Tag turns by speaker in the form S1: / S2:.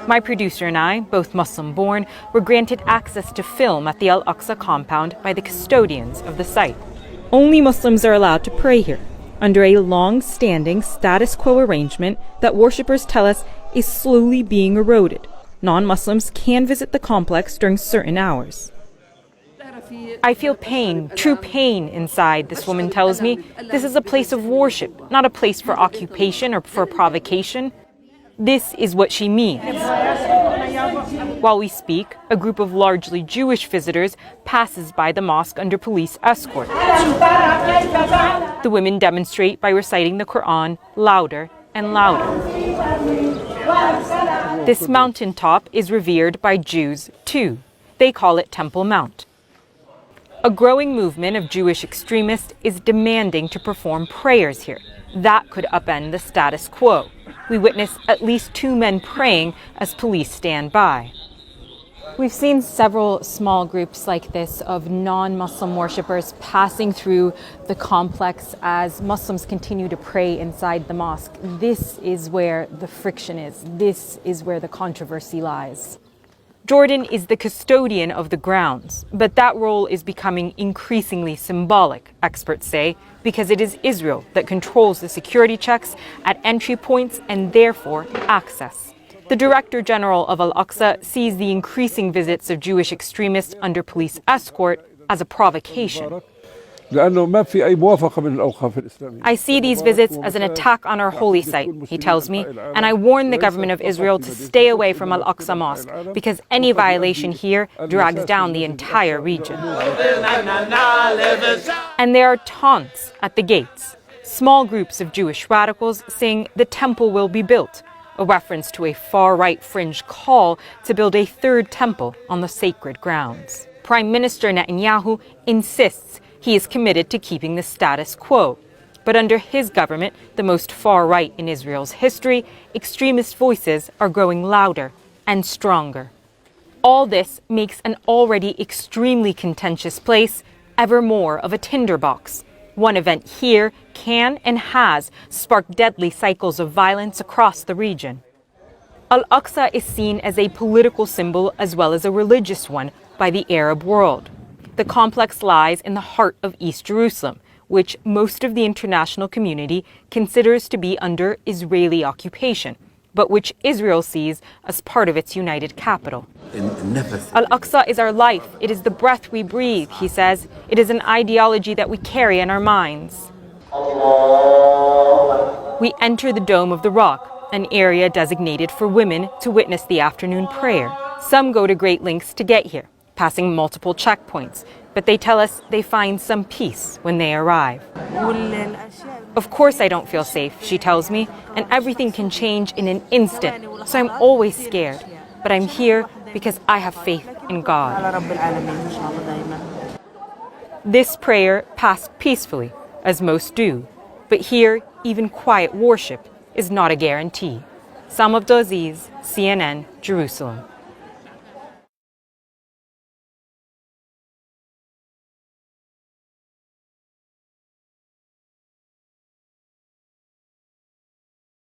S1: My producer and I, both Muslim-born, were granted access to film at the Al-Aqsa compound by the custodians of the site. Only Muslims are allowed to pray here, under a long-standing status quo arrangement that worshippers tell us is slowly being eroded. Non-Muslims can visit the complex during certain hours. I feel pain, true pain inside, this woman tells me. This is a place of worship, not a place for occupation or for provocation. This is what she means. While we speak, a group of largely Jewish visitors passes by the mosque under police escort. The women demonstrate by reciting the Quran louder and louder. This mountaintop is revered by Jews too. They call it Temple Mount. A growing movement of Jewish extremists is demanding to perform prayers here. That could upend the status quo. We witness at least 2 men praying as police stand by. We've seen several small groups like this of non-Muslim worshippers passing through the complex as Muslims continue to pray inside the mosque. This is where the friction is. This is where the controversy lies. Jordan is the custodian of the grounds, but that role is becoming increasingly symbolic, experts say, because it is Israel that controls the security checks at entry points and therefore access. The Director General of Al-Aqsa sees the increasing visits of Jewish extremists under police escort as a provocation. I see these visits as an attack on our holy site, he tells me, and I warn the government of Israel to stay away from Al-Aqsa Mosque because any violation here drags down the entire region. And there are taunts at the gates. Small groups of Jewish radicals sing the temple will be built, a reference to a far-right fringe call to build a 3rd temple on the sacred grounds. Prime Minister Netanyahu insists he is committed to keeping the status quo. But under his government, the most far-right in Israel's history, extremist voices are growing louder and stronger. All this makes an already extremely contentious place ever more of a tinderbox. One event here can and has sparked deadly cycles of violence across the region. Al-Aqsa is seen as a political symbol as well as a religious one by the Arab world. The complex lies in the heart of East Jerusalem, which most of the international community considers to be under Israeli occupation, but which Israel sees as part of its united capital. Al-Aqsa is our life. It is the breath we breathe, he says. It is an ideology that we carry in our minds. We enter the Dome of the Rock, an area designated for women to witness the afternoon prayer. Some go to great lengths to get here, passing multiple checkpoints, but they tell us they find some peace when they arrive. Of course I don't feel safe, she tells me, and everything can change in an instant, so I'm always scared. But I'm here because I have faith in God. This prayer passed peacefully, as most do, but here even quiet worship is not a guarantee. Sam Abdulaziz, CNN, Jerusalem.